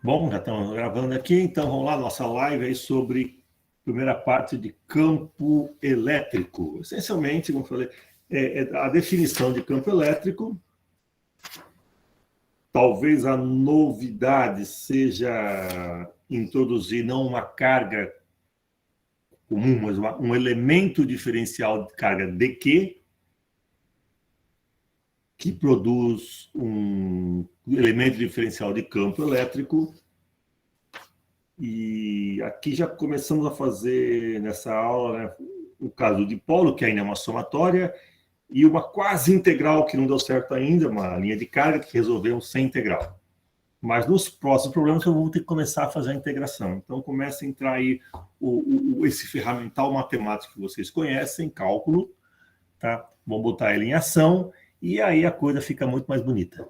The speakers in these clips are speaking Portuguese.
Bom, já estamos gravando aqui, então vamos lá, nossa live aí sobre a primeira parte de campo elétrico. Essencialmente, como eu falei, a definição de campo elétrico. Talvez a novidade seja introduzir não uma carga comum, mas um elemento diferencial de carga de que produz um elemento diferencial de campo elétrico. E aqui já começamos a fazer nessa aula, né, o caso do dipolo, que ainda é uma somatória, e uma quase integral que não deu certo ainda, uma linha de carga que resolvemos sem integral. Mas nos próximos problemas eu vou ter que começar a fazer a integração. Então começa a entrar aí esse ferramental matemático que vocês conhecem, cálculo, tá? Vamos botar ele em ação e aí a coisa fica muito mais bonita.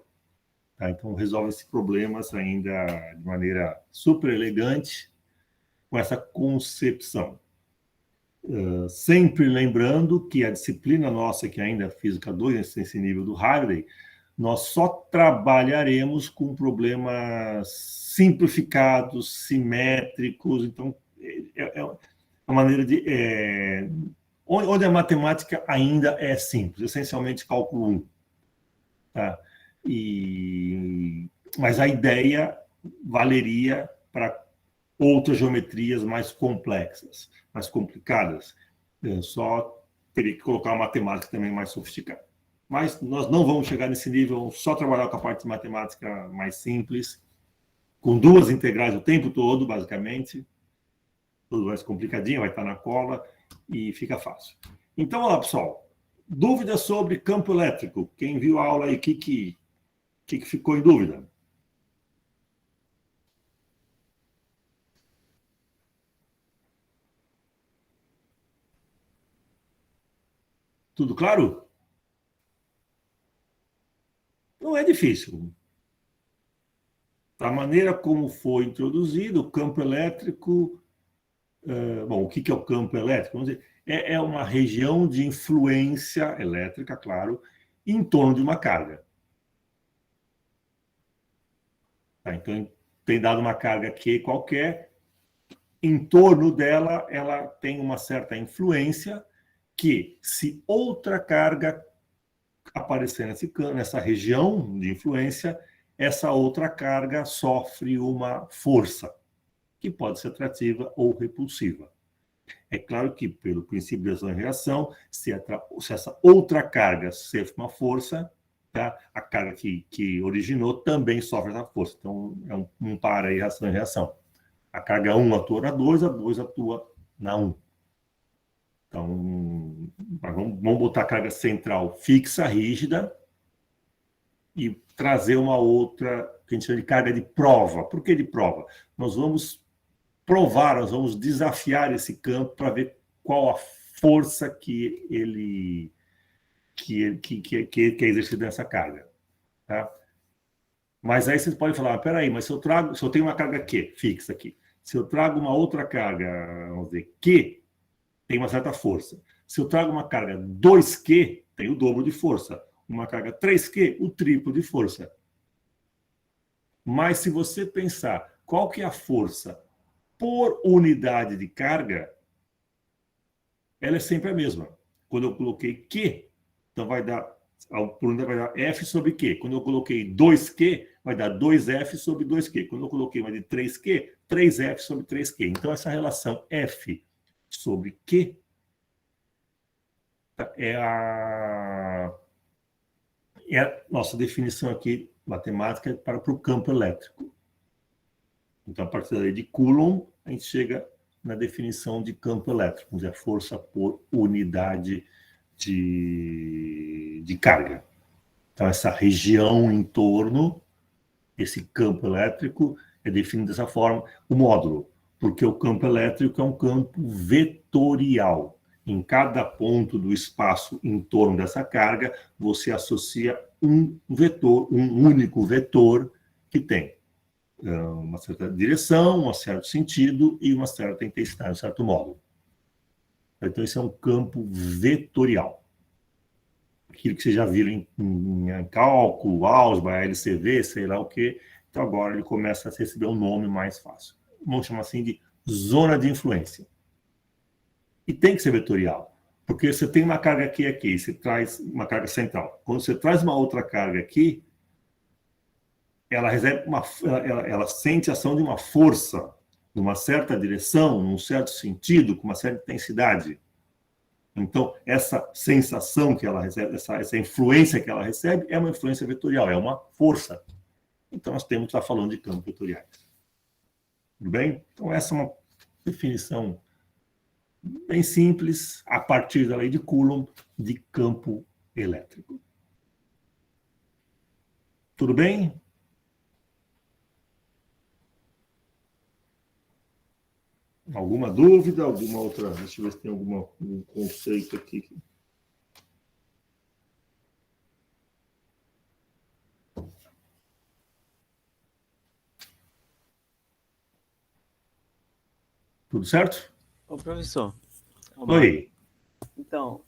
Tá? Então resolve esses problemas ainda de maneira super elegante com essa concepção. Sempre lembrando que a disciplina nossa, que ainda é Física 2, nesse nível do Harvey, nós só trabalharemos com problemas simplificados, simétricos. Então, é uma maneira de... onde a matemática ainda é simples, essencialmente cálculo 1. Tá? Mas a ideia valeria para outras geometrias mais complexas, mais complicadas. Só teria que colocar uma matemática também mais sofisticada. Mas nós não vamos chegar nesse nível, só trabalhar com a parte de matemática mais simples, com duas integrais o tempo todo, basicamente. Tudo mais complicadinho, vai estar na cola e fica fácil. Então, olha lá, pessoal. Dúvidas sobre campo elétrico? Quem viu a aula aí, o que ficou em dúvida? Tudo claro? Não é difícil. Da maneira como foi introduzido, o campo elétrico... bom, o que é o campo elétrico? Vamos dizer, é uma região de influência elétrica, claro, em torno de uma carga. Tá? Então, tem dado uma carga Q qualquer, em torno dela, ela tem uma certa influência que, se outra carga aparecer nessa região de influência, essa outra carga sofre uma força, que pode ser atrativa ou repulsiva. É claro que, pelo princípio de ação e reação, se essa outra carga sofre uma força, tá? A carga que originou também sofre essa força. Então, é um par aí, ação e reação. A carga 1 atua na 2, a 2 atua na 1. Então, vamos botar a carga central fixa, rígida, e trazer uma outra, que a gente chama de carga de prova. Por que de prova? Nós vamos provar, nós vamos desafiar esse campo para ver qual a força que é exercida nessa carga. Tá? Mas aí vocês podem falar, peraí, mas se eu tenho uma carga Q fixa aqui, se eu trago uma outra carga, vamos dizer, Q, tem uma certa força. Se eu trago uma carga 2Q, tem o dobro de força. Uma carga 3Q, o triplo de força. Mas se você pensar qual que é a força por unidade de carga, ela é sempre a mesma. Quando eu coloquei Q, então vai dar, por unidade vai dar F sobre Q. Quando eu coloquei 2Q, vai dar 2F sobre 2Q. Quando eu coloquei uma de 3Q, 3F sobre 3Q. Então, essa relação F sobre Q é a nossa definição aqui, matemática, para o campo elétrico. Então, a partir da lei de Coulomb, a gente chega na definição de campo elétrico, que é a força por unidade de carga. Então, essa região em torno, esse campo elétrico, é definido dessa forma, o módulo, porque o campo elétrico é um campo vetorial. Em cada ponto do espaço em torno dessa carga, você associa um vetor, um único vetor que tem uma certa direção, um certo sentido e uma certa intensidade, um certo módulo. Então, esse é um campo vetorial. Aquilo que vocês já viram em cálculo, álgebra, LCV, sei lá o quê, Então agora ele começa a receber um nome mais fácil. Vamos chamar assim de zona de influência. E tem que ser vetorial, porque você tem uma carga aqui, você traz uma carga central. Quando você traz uma outra carga aqui, ela recebe ela sente a ação de uma força, numa certa direção, num certo sentido, com uma certa intensidade. Então, essa sensação que ela recebe, essa influência que ela recebe, é uma influência vetorial, é uma força. Então, nós temos que estar falando de campos vetoriais. Tudo bem? Então, essa é uma definição bem simples, a partir da lei de Coulomb, de campo elétrico. Tudo bem? Alguma dúvida? Alguma outra? Deixa eu ver se tem algum conceito aqui. Tudo certo? Ô, professor. Oi. Então,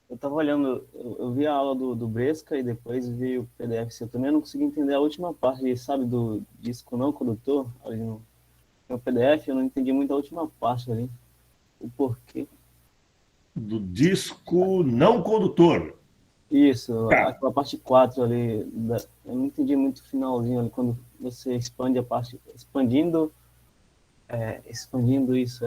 eu estava olhando, eu vi a aula do Bresca e depois vi o PDF. Eu também não consegui entender a última parte, sabe, do disco não condutor, ali no PDF, eu não entendi muito a última parte ali. O porquê. Do disco não condutor. Isso, aquela parte 4 ali, eu não entendi muito o finalzinho ali, quando você expande a parte, expandindo isso,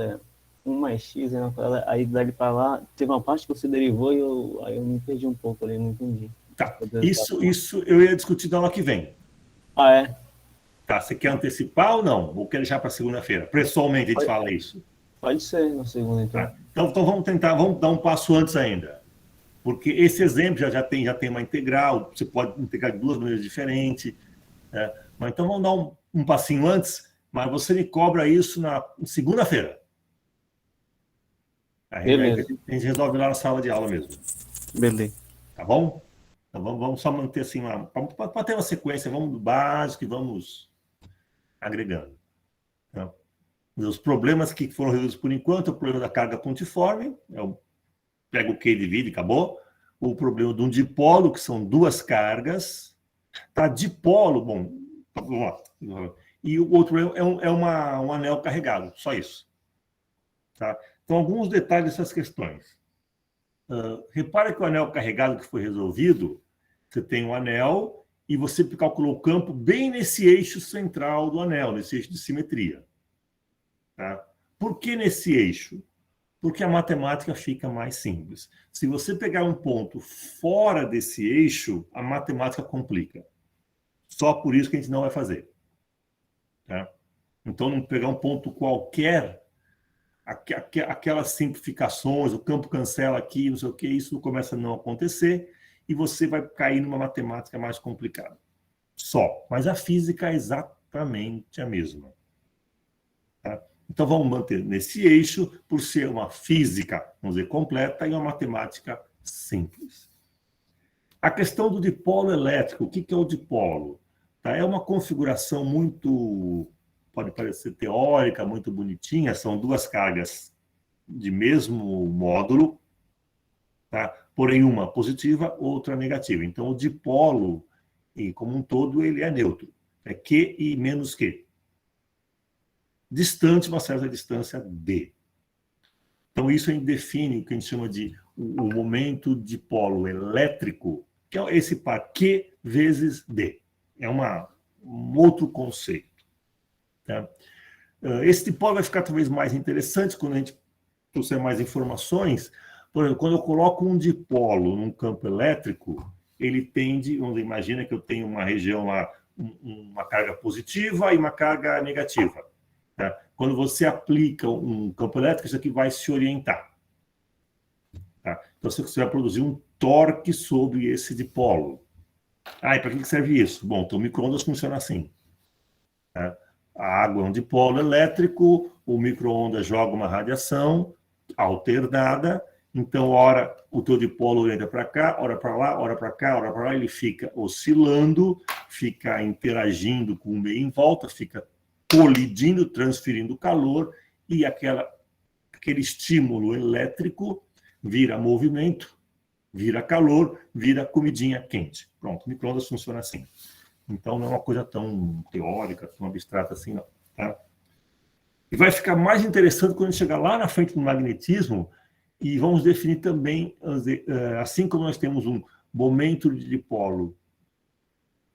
1 mais x, né, aí dali para lá, teve uma parte que você derivou e aí eu me perdi um pouco ali, não entendi. Tá, isso eu ia discutir na aula que vem. Ah, é? Tá, você quer antecipar ou não? Ou quer deixar para segunda-feira? Pessoalmente a gente fala isso. Pode ser na segunda, então. Tá. Então vamos dar um passo antes ainda. Porque esse exemplo já tem uma integral, você pode integrar de 2 maneiras diferentes. Né? Mas então vamos dar um passinho antes, mas você me cobra isso na segunda-feira. A gente resolve lá na sala de aula mesmo. Beleza. Tá bom? Então vamos só manter assim, para ter uma sequência, vamos do básico e vamos agregando. Então, os problemas que foram resolvidos por enquanto, o problema da carga pontiforme, pega o Q e divide, acabou. O problema de um dipolo, que são 2 cargas. Tá, dipolo, bom, vamos lá. E o outro é um anel carregado, só isso. Tá? Então, alguns detalhes dessas questões. Repara que o anel carregado que foi resolvido, você tem um anel e você calculou o campo bem nesse eixo central do anel, nesse eixo de simetria. Tá? Por que nesse eixo? Porque a matemática fica mais simples. Se você pegar um ponto fora desse eixo, a matemática complica. Só por isso que a gente não vai fazer. Tá? Então, não pegar um ponto qualquer, aquelas simplificações, o campo cancela aqui, não sei o que, isso começa a não acontecer e você vai cair numa matemática mais complicada. Só. Mas a física é exatamente a mesma. Tá? Então, vamos manter nesse eixo, por ser uma física, vamos dizer, completa e uma matemática simples. A questão do dipolo elétrico, o que é o dipolo? Tá? É uma configuração muito, pode parecer teórica, muito bonitinha, são 2 cargas de mesmo módulo, tá? Porém uma positiva, outra negativa. Então, o dipolo, como um todo, ele é neutro. É Q e menos Q. Distante, uma certa distância D. Então, isso a gente define o que a gente chama de o momento dipolo elétrico, que é esse par Q vezes D. É um outro conceito. Tá? Esse dipolo vai ficar talvez mais interessante quando a gente trouxer mais informações. Por exemplo, quando eu coloco um dipolo num campo elétrico, ele tende, imagina que eu tenho uma região lá, uma carga positiva e uma carga negativa. Tá? Quando você aplica um campo elétrico, isso aqui vai se orientar. Tá? Então, você vai produzir um torque sobre esse dipolo. E para que serve isso? Bom, então o micro-ondas funciona assim. Tá? A água é um dipolo elétrico, o micro-ondas joga uma radiação alternada, então, ora o teu dipolo orienta para cá, ora para lá, ora para cá, ora para lá, ele fica oscilando, fica interagindo com o meio em volta, fica colidindo, transferindo calor, e aquele estímulo elétrico vira movimento, vira calor, vira comidinha quente. Pronto, o micro-ondas funciona assim. Então, não é uma coisa tão teórica, tão abstrata assim, não. Tá? E vai ficar mais interessante quando a gente chegar lá na frente do magnetismo e vamos definir também, assim como nós temos um momento de dipolo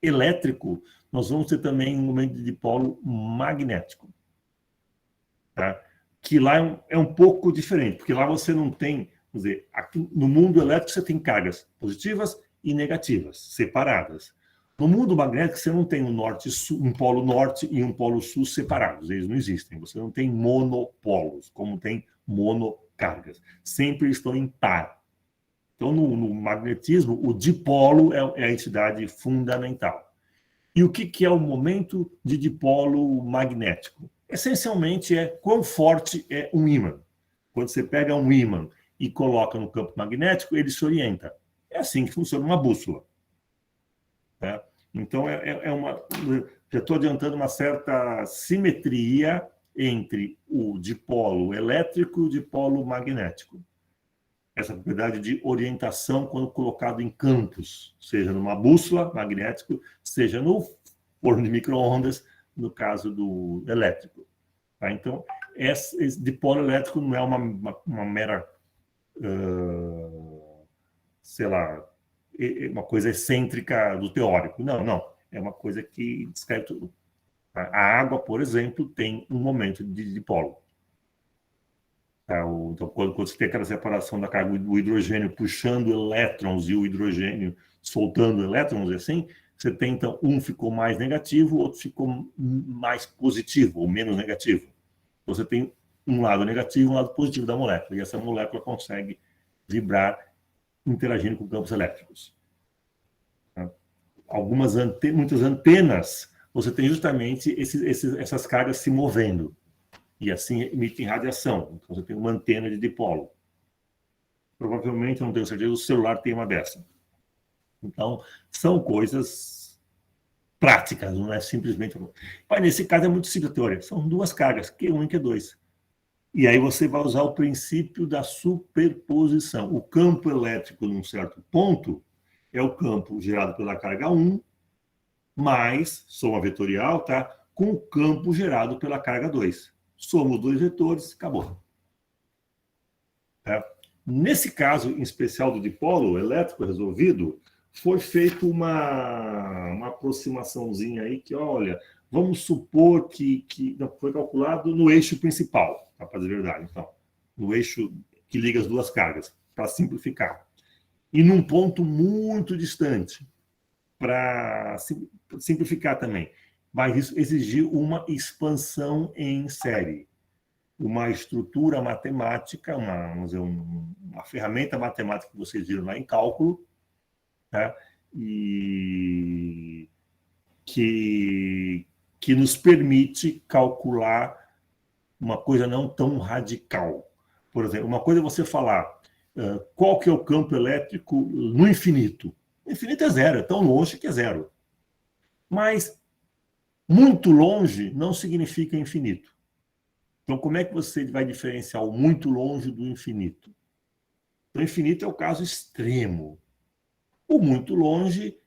elétrico, nós vamos ter também um momento de dipolo magnético. Tá? Que lá é um pouco diferente, porque lá você não tem, vamos dizer, aqui no mundo elétrico você tem cargas positivas e negativas, separadas. No mundo magnético você não tem um polo norte e um polo sul separados, eles não existem. Você não tem monopolos, como tem monocargas. Sempre estão em par. Então, no magnetismo, o dipolo é a entidade fundamental. E o que é o momento de dipolo magnético? Essencialmente é quão forte é um ímã. Quando você pega um ímã e coloca no campo magnético, ele se orienta. É assim que funciona uma bússola. Tá? Então, já estou adiantando uma certa simetria entre o dipolo elétrico e o dipolo magnético. Essa propriedade de orientação quando colocado em campos, seja numa bússola magnético, seja no forno de micro-ondas, no caso do elétrico. Tá? Então, esse dipolo elétrico não é uma mera, sei lá, uma coisa excêntrica do teórico. Não, não. É uma coisa que descreve tudo. Tá? A água, por exemplo, tem um momento de dipolo. Tá? Então, quando você tem aquela separação da carga do hidrogênio puxando elétrons e o hidrogênio soltando elétrons, assim, você tem, então, um ficou mais negativo, o outro ficou mais positivo ou menos negativo. Você tem um lado negativo e um lado positivo da molécula, e essa molécula consegue vibrar interagindo com campos elétricos. Tá? Muitas antenas, você tem justamente essas cargas se movendo. E assim emitem radiação. Então, você tem uma antena de dipolo. Provavelmente, não tenho certeza, o celular tem uma dessa. Então, são coisas práticas, não é simplesmente... Mas, nesse caso, é muito simples a teoria. São duas cargas, Q1 e Q2. E aí você vai usar o princípio da superposição. O campo elétrico, num certo ponto, é o campo gerado pela carga 1, mais soma vetorial, tá? Com o campo gerado pela carga 2. Soma os dois vetores, acabou. Tá? Nesse caso, em especial do dipolo elétrico resolvido, foi feita uma aproximaçãozinha aí que, olha, vamos supor que foi calculado no eixo principal, para dizer a verdade, então, no eixo que liga as duas cargas, para simplificar. E num ponto muito distante, para simplificar também. Mas isso exigiu uma expansão em série, uma estrutura matemática, uma ferramenta matemática que vocês viram lá em cálculo, tá? E que nos permite calcular uma coisa não tão radical. Por exemplo, uma coisa é você falar qual que é o campo elétrico no infinito. O infinito é zero, é tão longe que é zero. Mas muito longe não significa infinito. Então, como é que você vai diferenciar o muito longe do infinito? O infinito é o caso extremo. O muito longe,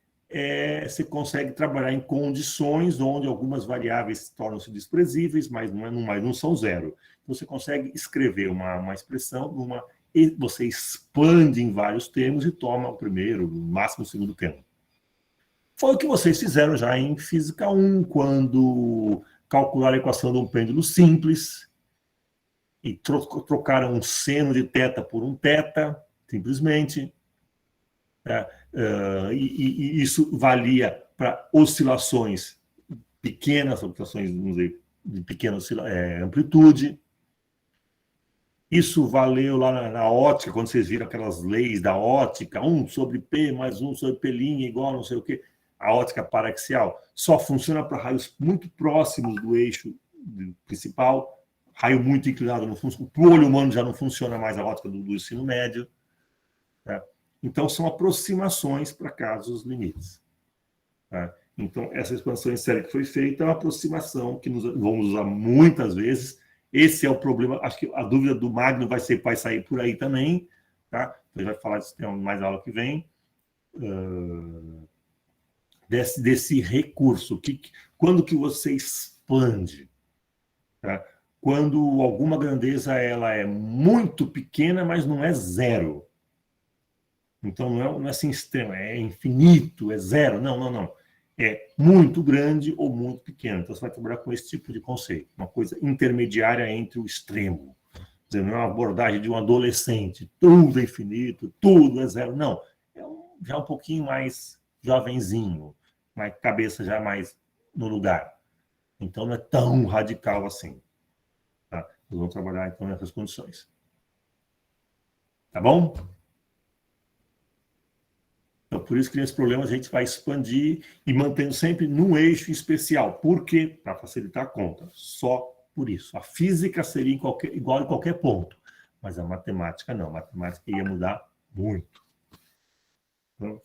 você consegue trabalhar em condições onde algumas variáveis tornam-se desprezíveis, mas não são zero. Então, você consegue escrever uma expressão, você expande em vários termos e toma o primeiro, no máximo o segundo termo. Foi o que vocês fizeram já em Física 1, quando calcularam a equação de um pêndulo simples e trocaram um seno de θ por um θ, simplesmente. E isso valia para oscilações pequenas, oscilações, vamos dizer, de pequena amplitude. Isso valeu lá na ótica, quando vocês viram aquelas leis da ótica, 1 sobre P mais 1 sobre P' igual não sei o quê. A ótica paraxial só funciona para raios muito próximos do eixo principal. Raio muito inclinado não funciona. Para o olho humano já não funciona mais a ótica do ensino médio. Tá? Então, são aproximações para casos limites. Tá? Então, essa expansão em série que foi feita é uma aproximação que vamos usar muitas vezes. Esse é o problema. Acho que a dúvida do Magno vai sair por aí também. Tá? Então, a gente vai falar disso, tem mais aula que vem. desse recurso. Quando que você expande? Tá? Quando alguma grandeza ela é muito pequena, mas não é zero. Então, não é assim extremo, é infinito, é zero. Não, não, não. É muito grande ou muito pequeno. Então, você vai trabalhar com esse tipo de conceito. Uma coisa intermediária entre o extremo. Quer dizer, não é uma abordagem de um adolescente. Tudo é infinito, tudo é zero. Não. Já um pouquinho mais jovenzinho. Mas cabeça já mais no lugar. Então, não é tão radical assim. Tá? Nós vamos trabalhar, então, nessas condições. Tá bom? Então, por isso que nesse problema a gente vai expandir e mantendo sempre num eixo especial. Por quê? Para facilitar a conta. Só por isso. A física seria igual em qualquer ponto, mas a matemática não. A matemática ia mudar muito. Então, o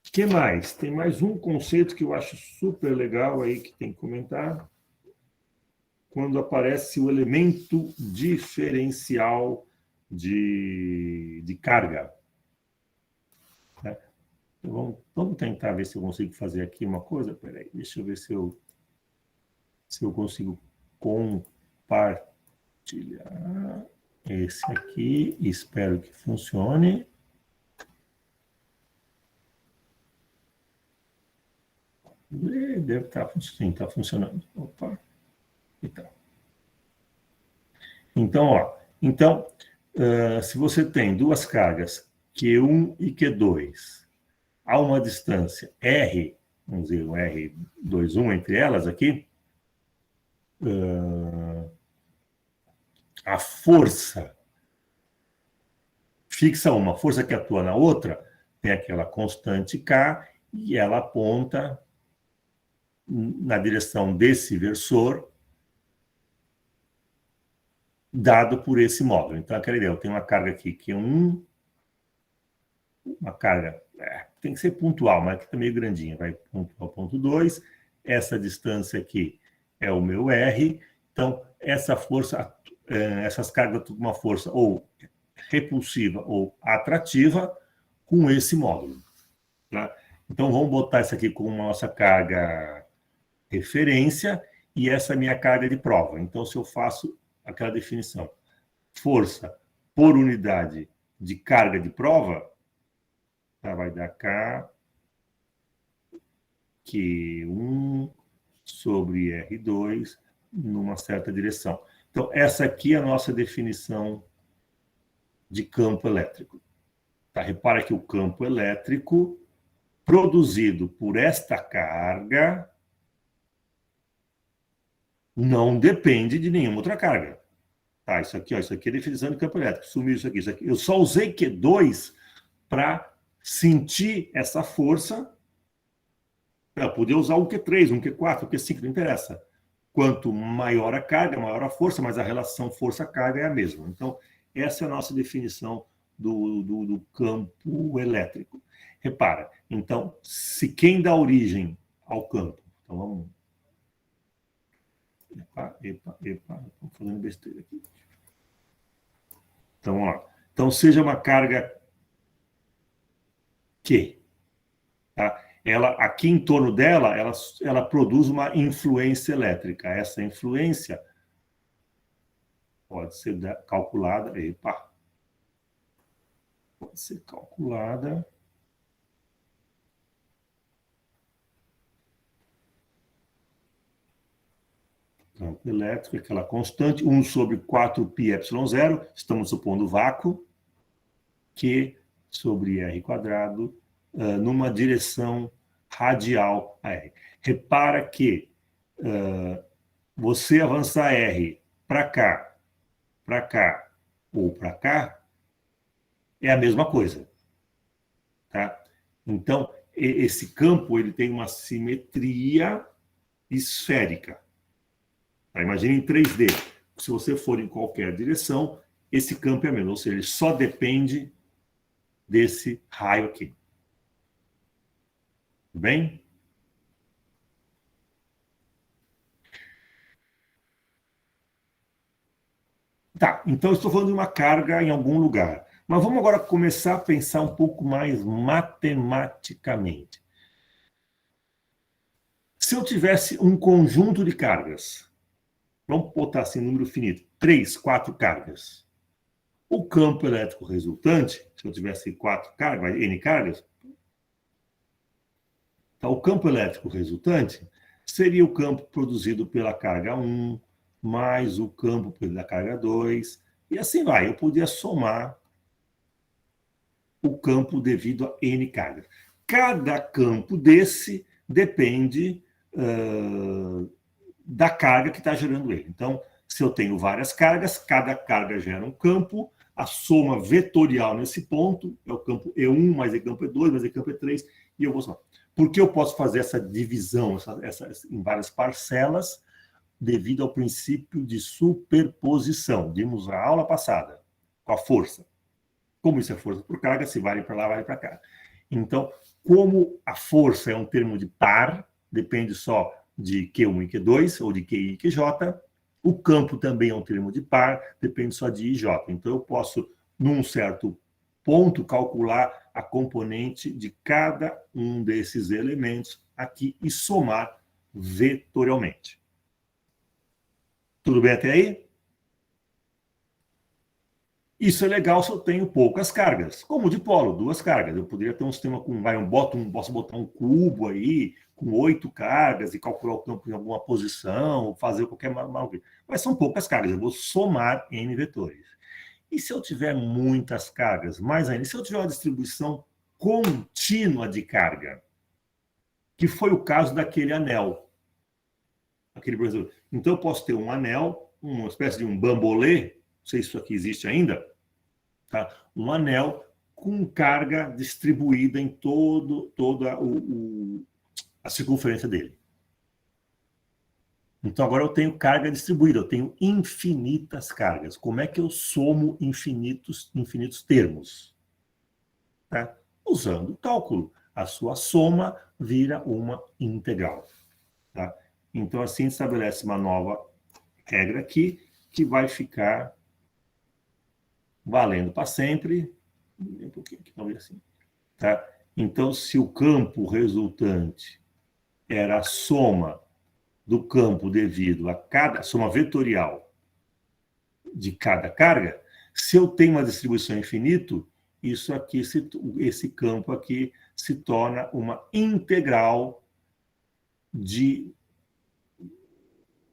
que mais? Tem mais um conceito que eu acho super legal aí que tem que comentar. Quando aparece o elemento diferencial de carga. Vamos tentar ver se eu consigo fazer aqui uma coisa. Peraí, deixa eu ver se eu consigo compartilhar esse aqui. Espero que funcione. Deve estar, sim, está funcionando. Opa. Então, se você tem duas cargas, Q1 e Q2, a uma distância R, vamos dizer, um R21 entre elas aqui, a força fixa uma, a força que atua na outra, tem aquela constante K, e ela aponta na direção desse versor, dado por esse módulo. Então, aquela ideia, eu tenho uma carga aqui, que é uma carga, tem que ser pontual, mas aqui está meio grandinha, vai pontual, ponto 2, essa distância aqui é o meu R, então essa força, essas cargas têm uma força ou repulsiva ou atrativa com esse módulo. Tá? Então vamos botar isso aqui como nossa carga referência e essa é a minha carga de prova. Então se eu faço aquela definição, força por unidade de carga de prova, tá, vai dar K Q1 sobre R2 numa certa direção. Então, essa aqui é a nossa definição de campo elétrico. Tá? Repara que o campo elétrico produzido por esta carga não depende de nenhuma outra carga. Tá? Isso aqui é a definição de campo elétrico. Sumiu isso aqui. Eu só usei Q2 para sentir essa força. Eu podia usar um Q3, um Q4, um Q5, não interessa. Quanto maior a carga, maior a força, mas a relação força-carga é a mesma. Então, essa é a nossa definição do campo elétrico. Repara, então, se quem dá origem ao campo, então vamos... Epa, estou fazendo besteira aqui. Então, vamos lá. Então, seja uma carga Q, tá? Ela, aqui em torno dela, ela produz uma influência elétrica. Essa influência pode ser calculada, pode ser calculada campo elétrico, aquela constante, 1 sobre 4πε0, estamos supondo vácuo, Q sobre R quadrado, numa direção radial a R. Repara que você avançar R para cá ou para cá, é a mesma coisa. Tá? Então, esse campo ele tem uma simetria esférica. Tá? Imagine em 3D. Se você for em qualquer direção, esse campo é mesmo, ou seja, ele só depende desse raio aqui. Tudo bem? Tá, então eu estou falando de uma carga em algum lugar. Mas vamos agora começar a pensar um pouco mais matematicamente. Se eu tivesse um conjunto de cargas, vamos botar assim, número finito, 3, 4 cargas. O campo elétrico resultante, se eu tivesse 4 cargas, N cargas, então, o campo elétrico resultante seria o campo produzido pela carga 1, mais o campo da carga 2, e assim vai. Eu podia somar o campo devido a N cargas. Cada campo desse depende da carga que está gerando ele. Então, se eu tenho várias cargas, cada carga gera um campo, a soma vetorial nesse ponto é o campo E1, mais o campo E2, mais o campo E3, e eu vou somar. Por que eu posso fazer essa divisão em várias parcelas? Devido ao princípio de superposição. Vimos na aula passada, com a força. Como isso é força por carga, se vale para lá, vale para cá. Então, como a força é um termo de par, depende só de Q1 e Q2, ou de QI e QJ, o campo também é um termo de par, depende só de IJ. Então, eu posso, num certo ponto, calcular a componente de cada um desses elementos aqui e somar vetorialmente. Tudo bem até aí? Isso é legal se eu tenho poucas cargas, como o dipolo, 2 cargas. Eu poderia ter um sistema com, posso botar um cubo aí, com 8 cargas e calcular o campo em alguma posição, fazer qualquer maravilha. Mas são poucas cargas, eu vou somar N vetores. E se eu tiver muitas cargas? Mais ainda, se eu tiver uma distribuição contínua de carga, que foi o caso daquele anel. Então, eu posso ter um anel, uma espécie de um bambolê, não sei se isso aqui existe ainda, tá? Um anel com carga distribuída em toda a circunferência dele. Então, agora eu tenho carga distribuída, eu tenho infinitas cargas. Como é que eu somo infinitos termos? Tá? Usando o cálculo. A sua soma vira uma integral. Tá? Então, assim, estabelece uma nova regra aqui, que vai ficar valendo para sempre. Um pouquinho aqui, talvez assim. Tá? Então, se o campo resultante era a soma do campo devido a cada soma vetorial de cada carga, se eu tenho uma distribuição infinito, isso aqui, esse campo aqui se torna uma integral de,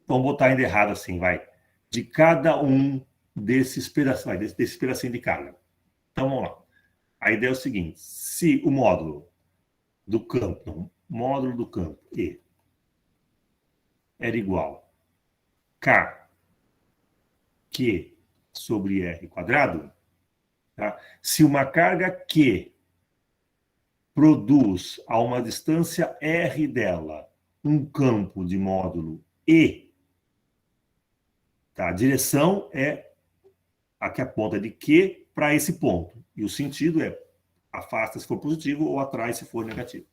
vamos botar ainda errado assim, vai, de cada um desses pedacinhos, desse pedacinho de carga. Então, vamos lá. A ideia é o seguinte, se o módulo do campo E era igual a Q sobre R quadrado, tá? Se uma carga Q produz a uma distância R dela um campo de módulo E, tá? A direção é a que aponta de Q para esse ponto. E o sentido é afasta se for positivo ou atrai se for negativo.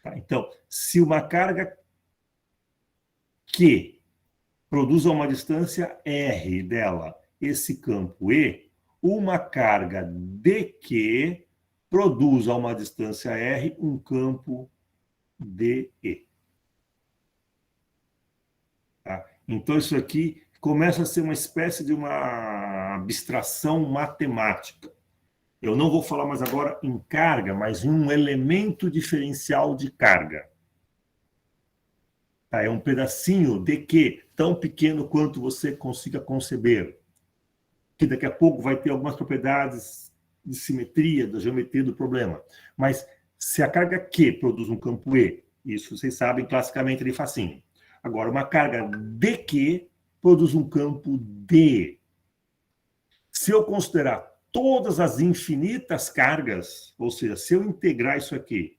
Tá? Então, se uma carga Q produz a uma distância R dela esse campo E, uma carga DQ produz a uma distância R um campo DE. Tá? Então, isso aqui começa a ser uma espécie de uma abstração matemática. Eu não vou falar mais agora em carga, mas em um elemento diferencial de carga. Tá? É um pedacinho de que tão pequeno quanto você consiga conceber. Que daqui a pouco vai ter algumas propriedades de simetria, da geometria do problema. Mas se a carga Q produz um campo E, isso vocês sabem classicamente de facinho. Agora, uma carga DQ produz um campo D. Se eu considerar todas as infinitas cargas, ou seja, se eu integrar isso aqui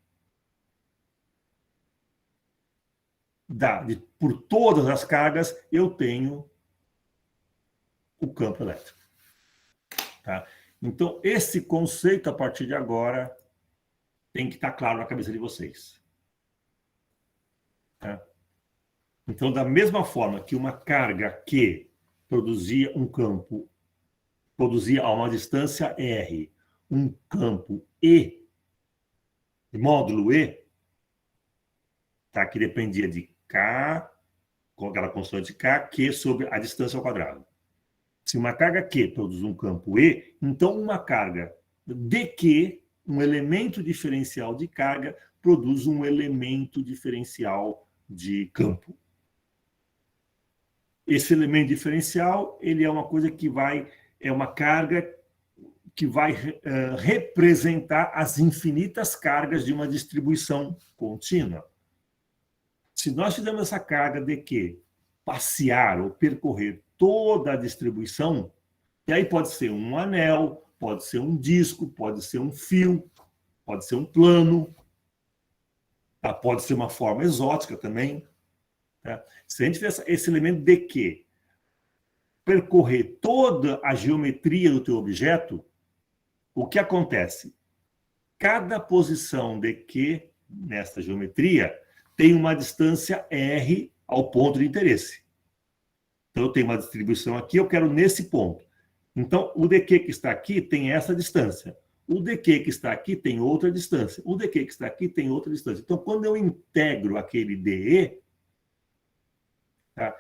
por todas as cargas, eu tenho o campo elétrico. Tá? Então, esse conceito, a partir de agora, tem que estar claro na cabeça de vocês. Tá? Então, da mesma forma que uma carga Q produzia um campo, produzia a uma distância R, um campo E, módulo E, tá? Que dependia de K, com aquela constante K, Q sobre a distância ao quadrado. Se uma carga Q produz um campo E, então uma carga dQ, um elemento diferencial de carga, produz um elemento diferencial de campo. Esse elemento diferencial, ele é uma coisa que é uma carga que vai representar as infinitas cargas de uma distribuição contínua. Se nós fizermos essa carga dQ passear ou percorrer toda a distribuição, e aí pode ser um anel, pode ser um disco, pode ser um fio, pode ser um plano, tá? Pode ser uma forma exótica também. Tá? Se a gente tiver esse elemento dQ percorrer toda a geometria do teu objeto, o que acontece? Cada posição dQ nessa geometria tem uma distância R ao ponto de interesse. Então, eu tenho uma distribuição aqui, eu quero nesse ponto. Então, o dQ que está aqui tem essa distância. O dQ que está aqui tem outra distância. O dQ que está aqui tem outra distância. Então, quando eu integro aquele DE, tá?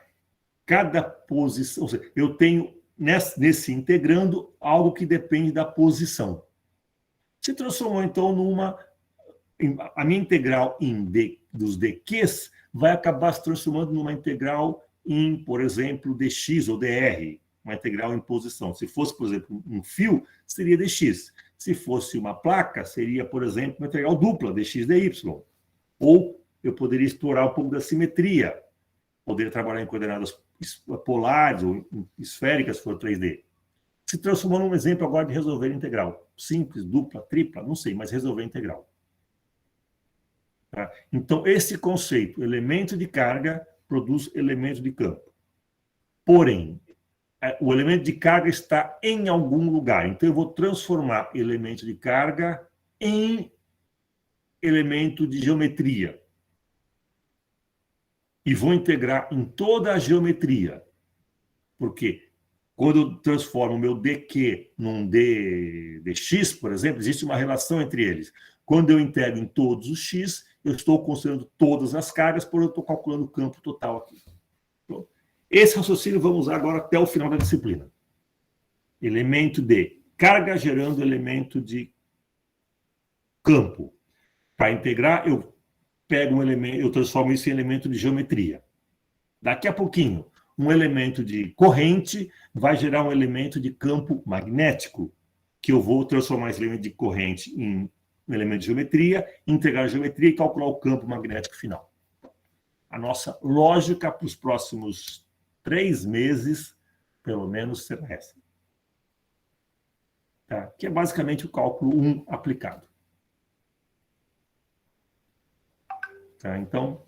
Cada posição, ou seja, eu tenho nesse integrando algo que depende da posição. Se transformou, então, a minha integral dos dQs vai acabar se transformando numa integral em, por exemplo, dx ou dr, uma integral em posição. Se fosse, por exemplo, um fio, seria dx. Se fosse uma placa, seria, por exemplo, uma integral dupla, dx dy. Ou eu poderia explorar um pouco da simetria, poderia trabalhar em coordenadas polares ou esféricas, se for 3D. Se transformou num exemplo agora de resolver integral. Simples, dupla, tripla, não sei, mas resolver integral. Tá? Então, esse conceito, elemento de carga, produz elemento de campo. Porém, o elemento de carga está em algum lugar. Então, eu vou transformar elemento de carga em elemento de geometria. E vou integrar em toda a geometria. Porque quando eu transformo o meu dq num dx, por exemplo, existe uma relação entre eles. Quando eu integro em todos os x, eu estou considerando todas as cargas, porém eu estou calculando o campo total aqui. Então, esse raciocínio vamos usar agora até o final da disciplina. Elemento de carga gerando elemento de campo. Para integrar, eu pego um elemento, eu transformo isso em elemento de geometria. Daqui a pouquinho, um elemento de corrente vai gerar um elemento de campo magnético, que eu vou transformar esse elemento de corrente em um elemento de geometria, integrar a geometria e calcular o campo magnético final. A nossa lógica para os próximos 3 meses, pelo menos, será essa. Tá? Que é basicamente o cálculo 1 aplicado. Tá? Então,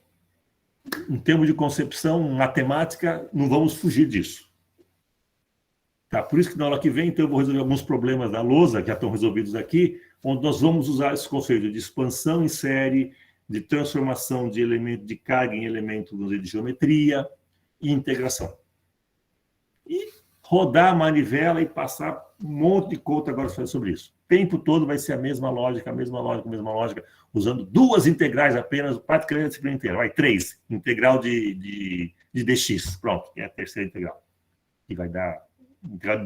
em termos de concepção matemática, não vamos fugir disso. Tá? Por isso que na aula que vem, então, eu vou resolver alguns problemas da lousa, que já estão resolvidos aqui, onde nós vamos usar esse conceito de expansão em série, de transformação de elemento de carga em elemento de geometria e integração. E rodar a manivela e passar um monte de conta agora sobre isso. O tempo todo vai ser a mesma lógica, usando 2 integrais apenas, praticamente a disciplina inteira. Vai, 3. Integral de dx. Pronto, é a terceira integral. E vai dar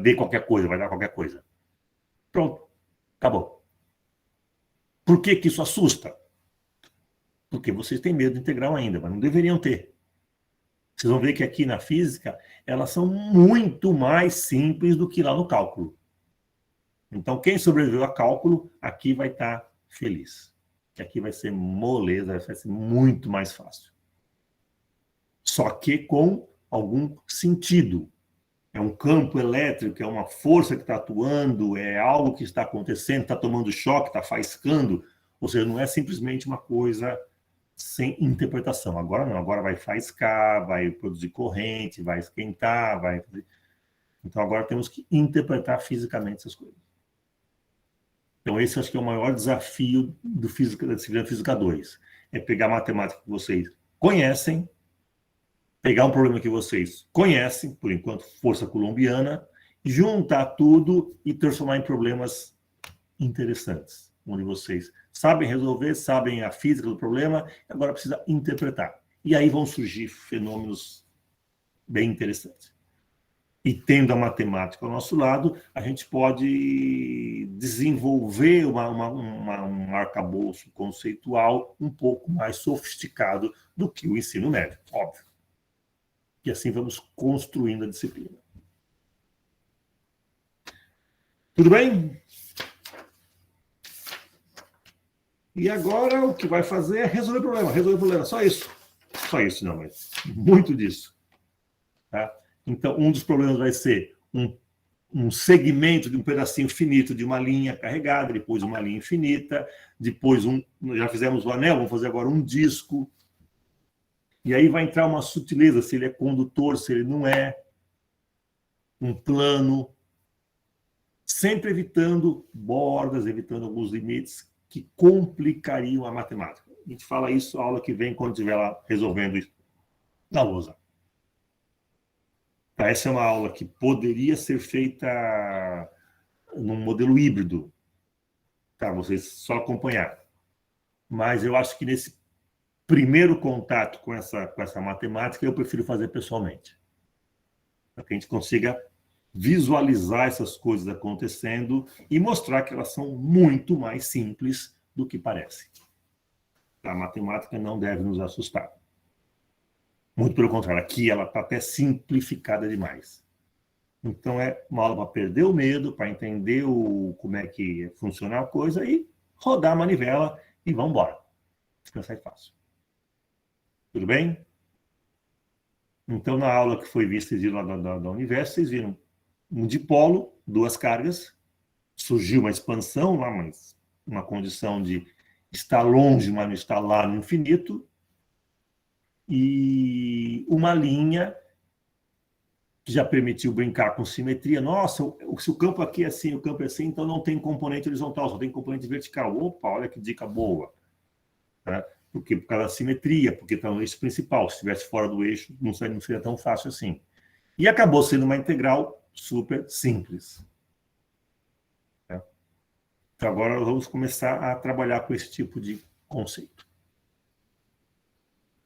de qualquer coisa, vai dar qualquer coisa. Pronto, acabou. Por que isso assusta? Porque vocês têm medo de integral ainda, mas não deveriam ter. Vocês vão ver que aqui na física, elas são muito mais simples do que lá no cálculo. Então, quem sobreviveu a cálculo, aqui vai estar feliz. Que aqui vai ser moleza, vai ser muito mais fácil. Só que com algum sentido. É um campo elétrico, é uma força que está atuando, é algo que está acontecendo, está tomando choque, está faiscando. Ou seja, não é simplesmente uma coisa sem interpretação. Agora não, agora vai faiscar, vai produzir corrente, vai esquentar, vai... Então agora temos que interpretar fisicamente essas coisas. Então esse acho que é o maior desafio da disciplina Física 2. É pegar a matemática que vocês conhecem, pegar um problema que vocês conhecem, por enquanto, força coulombiana, juntar tudo e transformar em problemas interessantes, onde vocês sabem resolver, sabem a física do problema, agora precisa interpretar. E aí vão surgir fenômenos bem interessantes. E tendo a matemática ao nosso lado, a gente pode desenvolver um arcabouço conceitual um pouco mais sofisticado do que o ensino médio, óbvio. E assim vamos construindo a disciplina. Tudo bem? E agora o que vai fazer é resolver o problema, só isso. Só isso, não, mas muito disso. Tá? Então, um dos problemas vai ser um segmento de um pedacinho finito de uma linha carregada, depois uma linha infinita, depois já fizemos o anel, vamos fazer agora um disco. E aí vai entrar uma sutileza, se ele é condutor, se ele não é, um plano, sempre evitando bordas, evitando alguns limites que complicariam a matemática. A gente fala isso na aula que vem, quando estiver lá resolvendo isso na lousa. Tá, essa é uma aula que poderia ser feita num modelo híbrido. Tá, vocês só acompanhar. Mas eu acho que nesse primeiro contato com essa matemática, eu prefiro fazer pessoalmente. Para que a gente consiga visualizar essas coisas acontecendo e mostrar que elas são muito mais simples do que parece. A matemática não deve nos assustar. Muito pelo contrário, aqui ela está até simplificada demais. Então é uma aula para perder o medo, para entender como é que funciona a coisa e rodar a manivela e vamos embora. Descansar é fácil. Tudo bem? Então, na aula que foi vista lá da Universo, vocês viram um dipolo, duas cargas, surgiu uma expansão lá, mas uma condição de estar longe, mas não estar lá no infinito, e uma linha que já permitiu brincar com simetria. Nossa, se o campo aqui é assim, o campo é assim, então não tem componente horizontal, só tem componente vertical. Opa, olha que dica boa. Tá? Porque por causa da simetria, porque está no eixo principal. Se estivesse fora do eixo, não seria tão fácil assim. E acabou sendo uma integral super simples. Tá? Então agora nós vamos começar a trabalhar com esse tipo de conceito.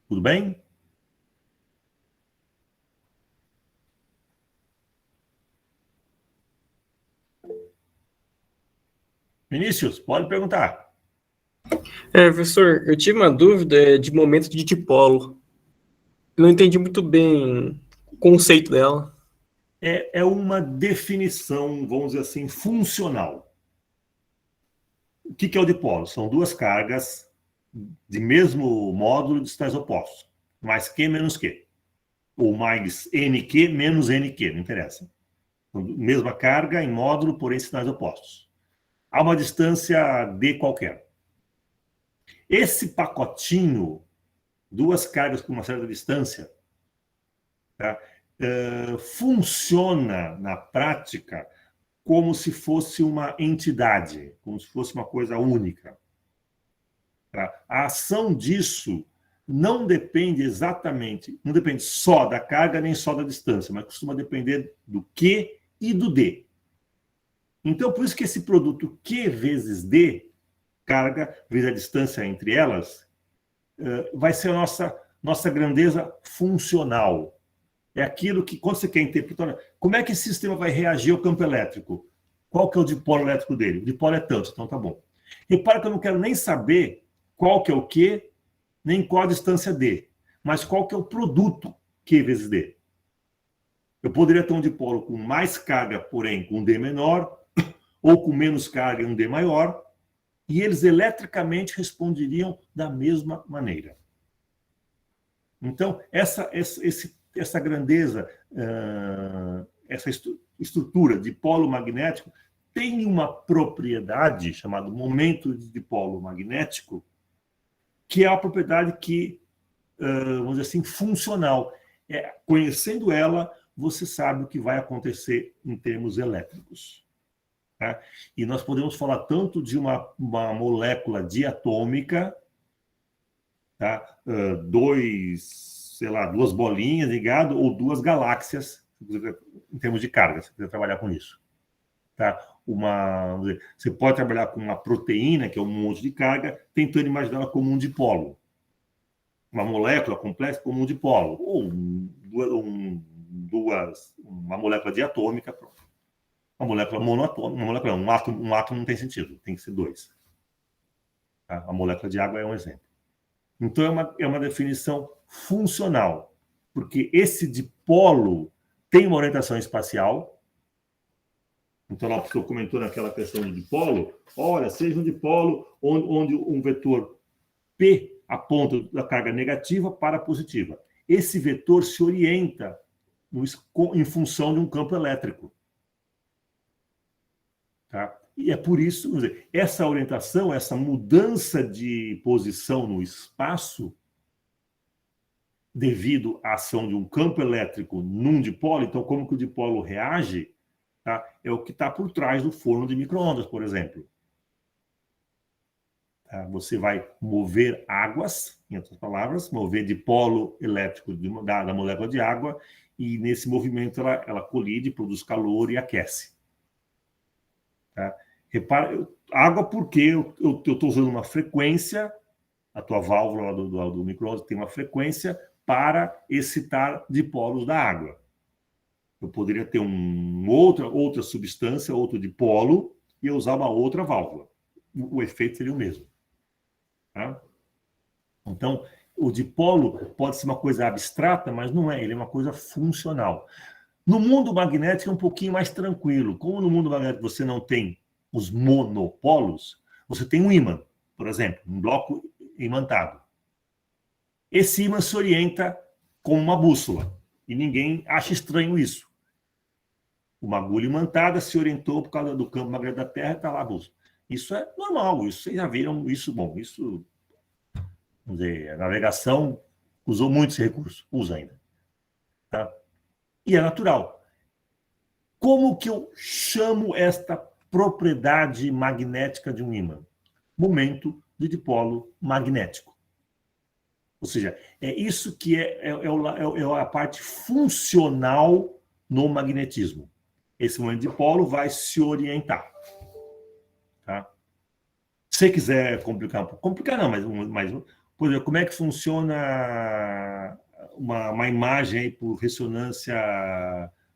Tudo bem? Vinícius, pode perguntar. Professor, eu tive uma dúvida de momento de dipolo. Eu não entendi muito bem o conceito dela. É uma definição, vamos dizer assim, funcional. O que é o dipolo? São duas cargas de mesmo módulo de sinais opostos. Mais Q menos Q. Ou mais NQ menos NQ, não interessa. Mesma carga em módulo, porém sinais opostos. A uma distância D qualquer. Esse pacotinho, duas cargas com uma certa distância, tá? Funciona na prática como se fosse uma entidade, como se fosse uma coisa única. Tá? A ação disso não depende exatamente, não depende só da carga nem só da distância, mas costuma depender do Q e do D. Então, por isso que esse produto Q vezes D, carga vezes a distância entre elas, vai ser a nossa grandeza funcional. É aquilo que, quando você quer interpretar, como é que esse sistema vai reagir ao campo elétrico? Qual que é o dipolo elétrico dele? O dipolo é tanto, então tá bom. Repara que eu não quero nem saber qual que é o Q, nem qual a distância D, mas qual que é o produto Q vezes D. Eu poderia ter um dipolo com mais carga, porém com um D menor, ou com menos carga e um D maior, e eles eletricamente responderiam da mesma maneira. Então, essa grandeza, essa estrutura de polo magnético tem uma propriedade chamada momento de dipolo magnético, que é a propriedade que, vamos dizer assim, funcional. Conhecendo ela, você sabe o que vai acontecer em termos elétricos. Tá? E nós podemos falar tanto de uma molécula diatômica, tá? Duas bolinhas ligadas, ou duas galáxias, em termos de carga, se você quiser trabalhar com isso. Tá? vamos dizer, você pode trabalhar com uma proteína, que é um monte de carga, tentando imaginá-la como um dipolo. Uma molécula complexa como um dipolo. Ou uma molécula diatômica, pronto. Uma molécula monoatômica, um átomo não tem sentido, tem que ser dois. Tá? A molécula de água é um exemplo. Então, é uma definição funcional, porque esse dipolo tem uma orientação espacial. Então, lá que eu comentou naquela questão do dipolo, olha, seja um dipolo onde um vetor P aponta da carga negativa para a positiva. Esse vetor se orienta em função de um campo elétrico. Tá? E é por isso, vamos dizer, essa orientação, essa mudança de posição no espaço, devido à ação de um campo elétrico num dipolo, então como que o dipolo reage, tá? É o que está por trás do forno de micro-ondas, por exemplo. Tá? Você vai mover águas, em outras palavras, mover dipolo elétrico da molécula de água, e nesse movimento ela colide, produz calor e aquece. Tá? Repara, água porque eu estou usando uma frequência, a tua válvula do micro-ondas tem uma frequência para excitar dipolos da água. Eu poderia ter outra substância, outro dipolo, e eu usar uma outra válvula. O efeito seria o mesmo. Tá? Então, o dipolo pode ser uma coisa abstrata, mas não é. Ele é uma coisa funcional. No mundo magnético é um pouquinho mais tranquilo. Como no mundo magnético você não tem os monopolos, você tem um ímã, por exemplo, um bloco imantado. Esse ímã se orienta como uma bússola, e ninguém acha estranho isso. Uma agulha imantada se orientou por causa do campo magnético da Terra, está lá a bússola. Isso é normal, isso vocês já viram, isso, vamos dizer, a navegação usou muito esse recurso, usa ainda. Tá? E é natural. Como que eu chamo esta propriedade magnética de um ímã? Momento de dipolo magnético. Ou seja, é isso que é a parte funcional no magnetismo. Esse momento de dipolo vai se orientar. Tá? Se você quiser complicar um pouco, complicar não, mas por exemplo, como é que funciona uma imagem aí por ressonância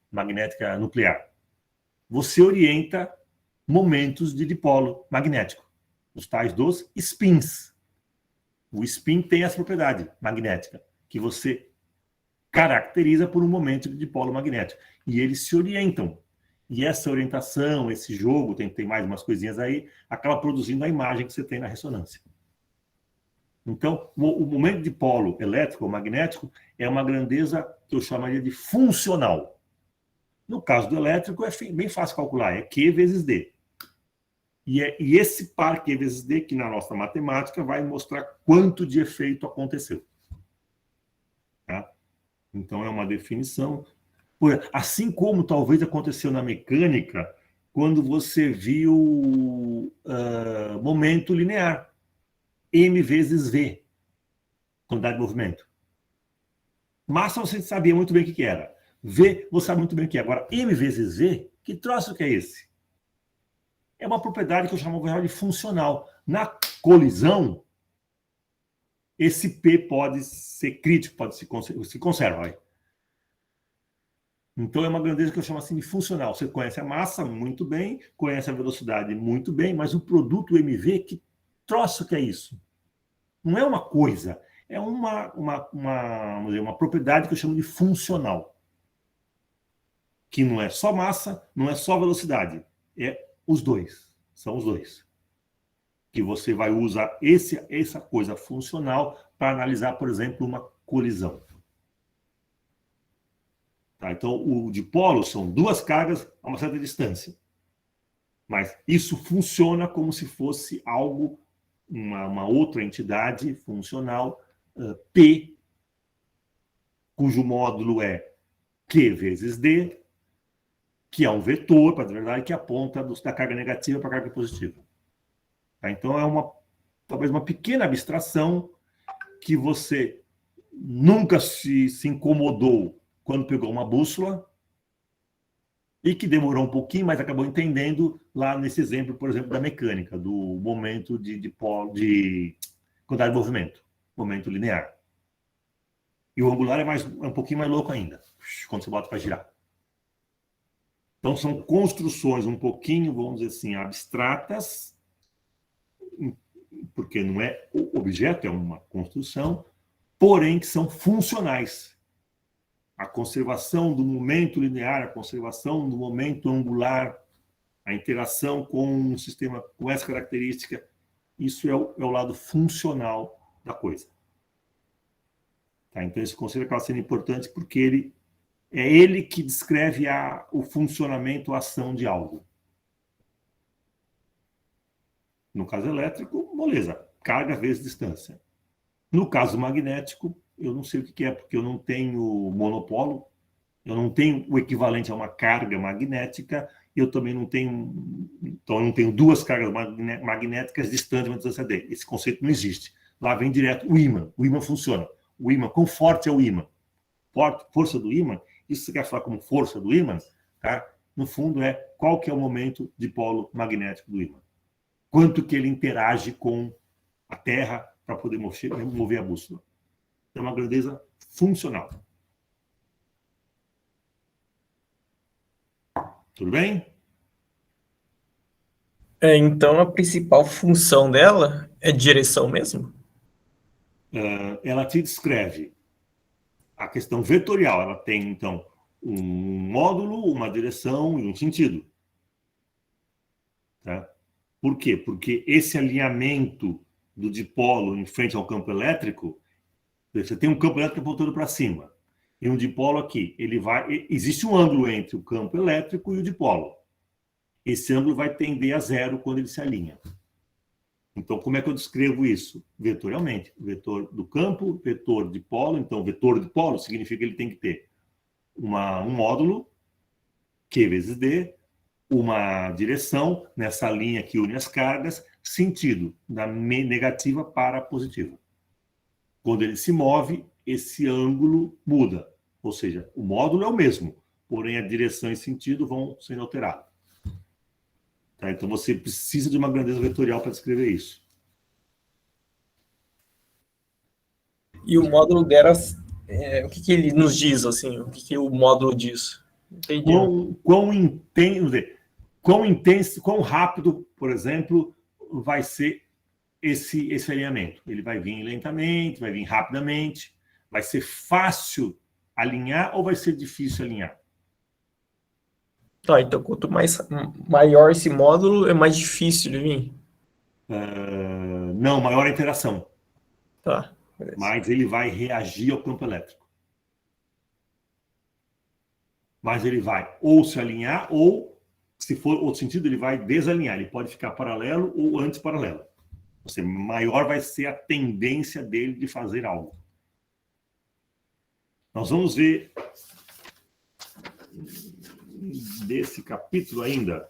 magnética nuclear? Você orienta momentos de dipolo magnético, os tais dos spins. O spin tem essa propriedade magnética, que você caracteriza por um momento de dipolo magnético. E eles se orientam. E essa orientação, esse jogo, tem mais umas coisinhas aí, acaba produzindo a imagem que você tem na ressonância. Então, o momento de dipolo elétrico ou magnético é uma grandeza que eu chamaria de funcional. No caso do elétrico, é bem fácil calcular, é Q vezes D. E esse par Q vezes D, que na nossa matemática vai mostrar quanto de efeito aconteceu. Tá? Então, é uma definição. Assim como talvez aconteceu na mecânica, quando você viu momento linear. M vezes V, quantidade de movimento. Massa você sabia muito bem o que era. V, você sabe muito bem o que é. Agora, M vezes V, que troço que é esse? É uma propriedade que eu chamo de funcional. Na colisão, esse P pode ser crítico, pode se conserva. Aí. Então, é uma grandeza que eu chamo assim de funcional. Você conhece a massa muito bem, conhece a velocidade muito bem, mas o produto MV, que troço que é isso? Não é uma coisa, é vamos dizer, uma propriedade que eu chamo de funcional. Que não é só massa, não é só velocidade. É os dois. São os dois. Que você vai usar essa coisa funcional para analisar, por exemplo, uma colisão. Tá? Então, o dipolo são duas cargas a uma certa distância. Mas isso funciona como se fosse algo, uma outra entidade funcional, P, cujo módulo é Q vezes D, que é um vetor, para a verdade, que aponta da carga negativa para a carga positiva. Tá? Então, é talvez uma pequena abstração que você nunca se incomodou quando pegou uma bússola, e que demorou um pouquinho, mas acabou entendendo lá nesse exemplo, por exemplo, da mecânica, do momento de quantidade de movimento, momento linear. E o angular é um pouquinho mais louco ainda, quando você bota para girar. Então, são construções um pouquinho, vamos dizer assim, abstratas, porque não é o objeto, é uma construção, porém que são funcionais. A conservação do momento linear, a conservação do momento angular, a interação com um sistema com essa característica, isso é o lado funcional da coisa. Tá? Então, esse conceito acaba sendo importante porque é ele que descreve o funcionamento, a ação de algo. No caso elétrico, moleza, carga vezes distância. No caso magnético, eu não sei o que é, porque eu não tenho monopolo, eu não tenho o equivalente a uma carga magnética, eu também não tenho, então eu não tenho duas cargas magnéticas distantes de uma distância d. Esse conceito não existe. Lá vem direto o ímã. O ímã funciona. O ímã, quão forte é o ímã? Força do ímã, isso você quer falar como força do ímã, tá? No fundo é qual que é o momento de polo magnético do ímã. Quanto que ele interage com a Terra para poder mover a bússola. É uma grandeza funcional. Tudo bem? Então, a principal função dela é direção mesmo? Ela te descreve a questão vetorial. Ela tem, então, um módulo, uma direção e um sentido. Tá? Por quê? Porque esse alinhamento do dipolo em frente ao campo elétrico, você tem um campo elétrico apontando para cima e um dipolo aqui. Existe um ângulo entre o campo elétrico e o dipolo. Esse ângulo vai tender a zero quando ele se alinha. Então, como é que eu descrevo isso? Vetorialmente. Vetor do campo, vetor de polo. Então, vetor de polo significa que ele tem que ter um módulo, Q vezes D, uma direção nessa linha que une as cargas, sentido da negativa para a positiva. Quando ele se move, esse ângulo muda. Ou seja, o módulo é o mesmo, porém a direção e sentido vão sendo alterados. Tá? Então você precisa de uma grandeza vetorial para descrever isso. E o módulo delas, o que ele nos diz, assim? O que o módulo diz? Entendi. Quão intenso, quão rápido, por exemplo, vai ser esse alinhamento. Ele vai vir lentamente, vai vir rapidamente, vai ser fácil alinhar ou vai ser difícil alinhar? Tá, então quanto maior esse módulo, é mais difícil de vir. Não, maior a interação. Tá, beleza. Mas ele vai reagir ao campo elétrico. Mas ele vai ou se alinhar ou, se for outro sentido, ele vai desalinhar. Ele pode ficar paralelo ou antiparalelo. Ou seja, maior vai ser a tendência dele de fazer algo. Nós vamos ver desse capítulo ainda.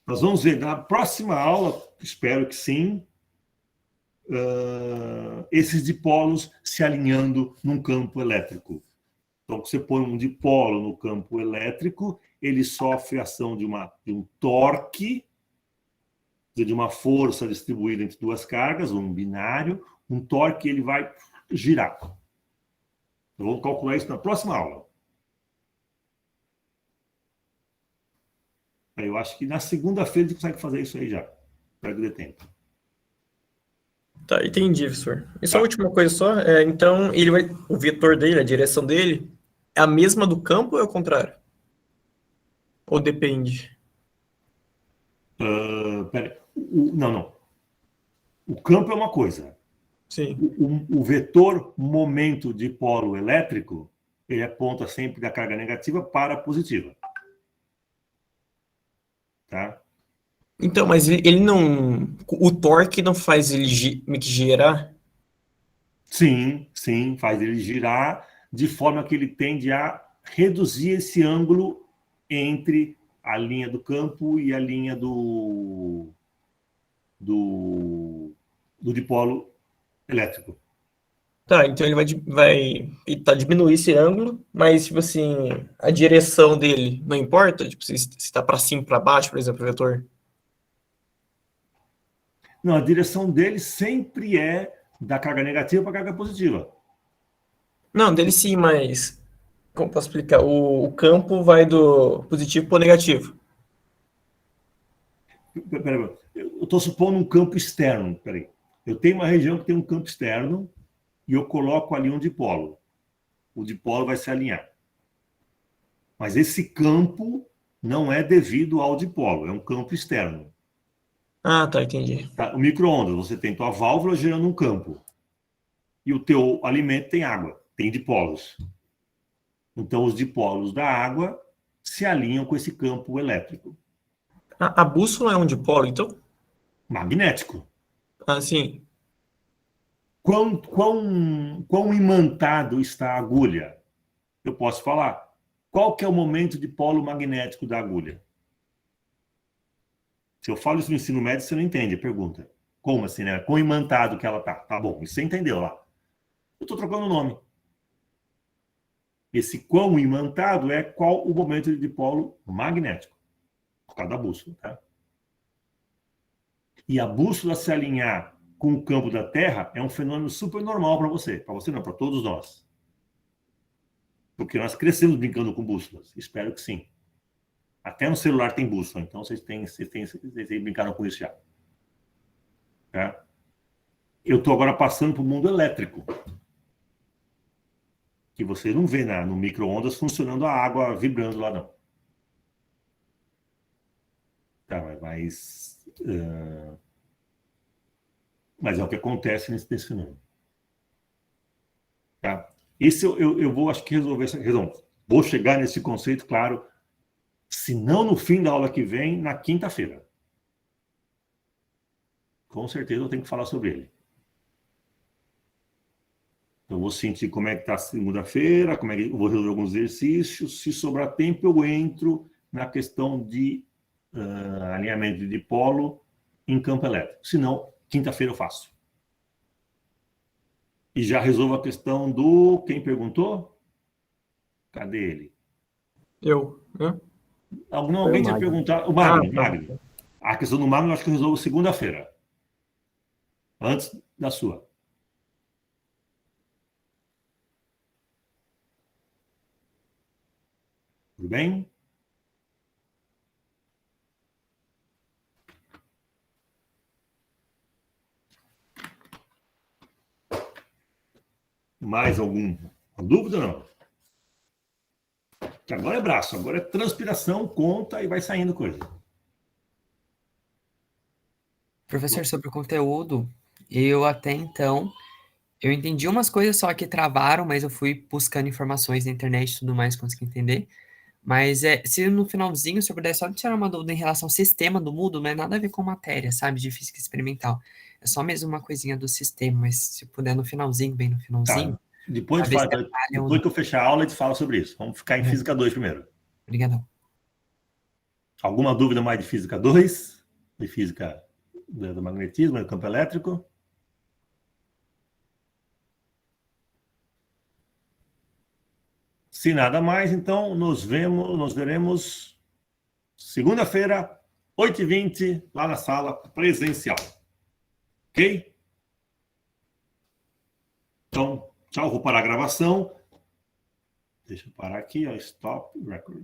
Nós vamos ver na próxima aula, espero que sim, esses dipolos se alinhando num campo elétrico. Então, você põe um dipolo no campo elétrico, ele sofre a ação de um torque, de uma força distribuída entre duas cargas, um binário, um torque, ele vai girar. Então, vamos calcular isso na próxima aula. Eu acho que na segunda-feira a gente consegue fazer isso aí já. Para ter tempo. Tá, entendi, professor. E só a última coisa só, então o vetor dele, a direção dele, é a mesma do campo ou é o contrário? Ou depende? Não. O campo é uma coisa. Sim. O vetor momento de polo elétrico, ele aponta sempre da carga negativa para a positiva. Tá? Então, mas ele não... O torque não faz ele meio que girar? Sim, faz ele girar de forma que ele tende a reduzir esse ângulo entre a linha do campo e a linha do dipolo elétrico. Tá, então ele vai tentar diminuir esse ângulo, mas, tipo assim, a direção dele não importa? Tipo, se tá para cima, para baixo, por exemplo, o vetor? Não, a direção dele sempre é da carga negativa para a carga positiva. Não, dele sim, mas como posso explicar? O campo vai do positivo para o negativo. Peraí, eu estou supondo um campo externo. Peraí. Eu tenho uma região que tem um campo externo e eu coloco ali um dipolo. O dipolo vai se alinhar. Mas esse campo não é devido ao dipolo, é um campo externo. Ah, tá, entendi. Tá? O micro-ondas, você tem tua válvula gerando um campo. E o teu alimento tem água, tem dipolos. Então, os dipolos da água se alinham com esse campo elétrico. A bússola é um dipolo, então? Magnético. Ah, sim. Quão imantado está a agulha? Eu posso falar. Qual que é o momento de polo magnético da agulha? Se eu falo isso no ensino médio, você não entende a pergunta. Como assim, né? Quão imantado que ela tá? Tá bom, isso você entendeu lá. Eu estou trocando o nome. Esse quão imantado é qual o momento de dipolo magnético. Por causa da bússola, tá? E a bússola se alinhar com o campo da Terra é um fenômeno super normal para você. Para você não, para todos nós. Porque nós crescemos brincando com bússolas. Espero que sim. Até no celular tem bússola, então vocês brincaram com isso já. Tá? Eu estou agora passando para o mundo elétrico. Que você não vê no micro-ondas funcionando a água vibrando lá, não. Tá, mas é o que acontece nesse fenômeno. Tá? Esse eu vou, acho que resolver essa questão. Vou chegar nesse conceito, claro, se não no fim da aula que vem, na quinta-feira. Com certeza eu tenho que falar sobre ele. Eu vou sentir como é que está segunda-feira, como é que eu vou resolver alguns exercícios. Se sobrar tempo, eu entro na questão de alinhamento de dipolo em campo elétrico. Se não, quinta-feira eu faço. E já resolvo a questão do... Quem perguntou? Cadê ele? Eu, né? Alguém tinha perguntado... O Magno, Magno. A questão do Magno eu acho que eu resolvo segunda-feira. Antes da sua. Tudo bem? Mais alguma dúvida ou não? Que agora é braço, agora é transpiração, conta e vai saindo coisa. Professor, sobre o conteúdo, eu até então, eu entendi umas coisas só que travaram, mas eu fui buscando informações na internet e tudo mais, consegui entender. Mas se no finalzinho, se eu puder só tirar uma dúvida em relação ao sistema do mundo, não é nada a ver com matéria, sabe, de física experimental. É só mesmo uma coisinha do sistema, mas se puder no finalzinho, bem no finalzinho, Tá. Depois pra ver se atrapalha ou que não. eu fechar a aula, a gente fala sobre isso. Vamos ficar em Física 2 primeiro. Obrigadão. Alguma dúvida mais de Física 2? De Física do magnetismo, do campo elétrico? Se nada mais, então nos veremos segunda-feira, 8h20, lá na sala presencial. Ok? Então, tchau, vou parar a gravação. Deixa eu parar aqui, ó, stop record.